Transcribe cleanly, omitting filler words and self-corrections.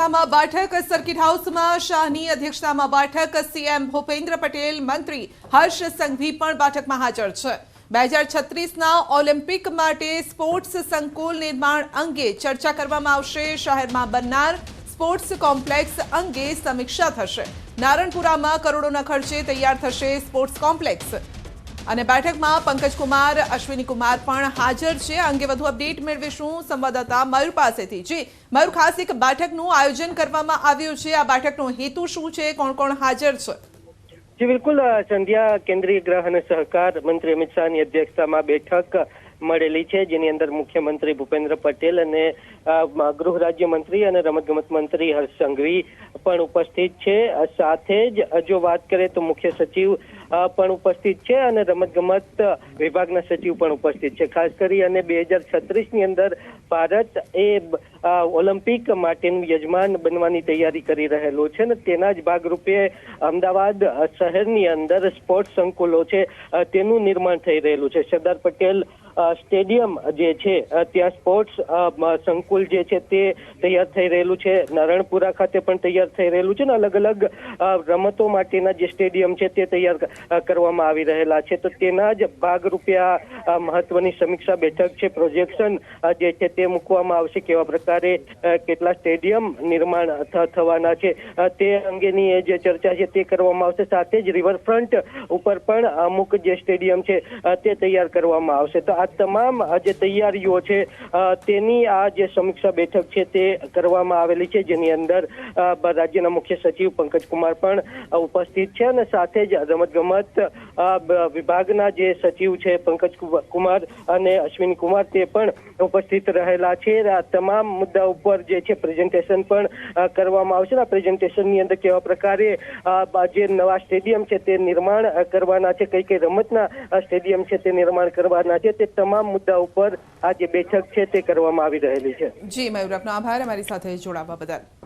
बैठक circuit house में शाहनी अध्यक्षता में बैठक सीएम भूपेन्द्र पटेल मंत्री हर्ष संघवी पण बैठक में हाजर छे। 2036 ओलम्पिक माटे स्पोर्ट्स संकुल निर्माण अंगे चर्चा करवामां आवशे। शहेरमां बननार स्पोर्ट्स कॉम्प्लेक्स अंगे समीक्षा थशे। नारणपुरामां करोड़ोना खर्चे तैयार थशे स्पोर्ट्स कॉम्प्लेक्स। અને બેઠકમાં પંકજ કુમાર, અશ્વિની કુમાર પણ હાજર છે। આ અંગે વધુ અપડેટ મેળવીશું સંવાદદાતા મયુર પાસેથી। જી મયુર, ખાસ એક બેઠકનું આયોજન કરવામાં આવ્યું છે। આ બેઠકનો હેતુ શું છે? કોણ કોણ હાજર છે? जी बिल्कुल संध्या केंद्रीय गृह અને સહકાર મંત્રી અમિત શાહની અધ્યક્ષતામાં બેઠક મળેલી છે, જેની અંદર મુખ્યમંત્રી ભૂપેન્દ્ર પટેલ અને ગૃહ રાજ્યમંત્રી અને રમતગમત મંત્રી હર્ષ સંઘવી પણ ઉપસ્થિત છે। સાથે જ જો વાત કરીએ તો મુખ્ય સચિવ પણ ઉપસ્થિત છે અને રમતગમત વિભાગના સચિવ પણ ઉપસ્થિત છે। ખાસ કરી અને 2036ની અંદર ભારત એ ઓલિમ્પિક માટેનું યજમાન બનવાની તૈયારી કરી રહેલો છે ને તેના જ ભાગરૂપે અમદાવાદ શહેરની અંદર સ્પોર્ટ્સ સંકુલો છે તેનું નિર્માણ થઈ રહેલું છે। સરદાર પટેલ સ્ટેડિયમ જે છે ત્યાં સ્પોર્ટ્સ સંકુલ જે છે તે તૈયાર થઈ રહેલું છે। નારણપુરા ખાતે પણ તૈયાર થઈ રહેલું છે ને અલગ અલગ રમતો માટેના જે સ્ટેડિયમ છે તે તૈયાર કરવામાં આવી રહેલા છે। તો તેના જ ભાગરૂપે આ મહત્વની સમીક્ષા બેઠક છે। પ્રોજેક્શન જે છે તે મૂકવામાં આવશે, કેવા પ્રકારે કેટલા સ્ટેડિયમ નિર્માણ થવાના છે તે અંગેની જે ચર્ચા છે તે કરવામાં આવશે। સાથે જ રિવરફ્રન્ટ ઉપર પણ અમુક જે સ્ટેડિયમ છે તે તૈયાર કરવામાં આવશે। તો આ તમામ જે તૈયારીઓ છે તેની આ જે સમીક્ષા બેઠક છે તે કરવામાં આવેલી છે, જેની અંદર રાજ્યના મુખ્ય સચિવ પંકજ કુમાર પણ ઉપસ્થિત છે અને સાથે જ રમતગમત વિભાગના જે સચિવ છે પંકજ કુમાર અને અશ્વિની કુમાર તે પણ ઉપસ્થિત રહેલા છે। આ તમામ મુદ્દા ઉપર જે છે પ્રેઝન્ટેશન પણ કરવામાં આવશે। આ પ્રેઝન્ટેશનની અંદર કેવા પ્રકારે જે નવા સ્ટેડિયમ છે તે નિર્માણ કરવાના છે, કઈ કઈ રમતના સ્ટેડિયમ છે તે નિર્માણ કરવાના છે, તે તમામ મુદ્દા ઉપર આ જે બેઠક છે તે કરવામાં આવી રહેલી છે। જી મયુર, આપનો આભાર અમારી સાથે જોડાવા બદલ।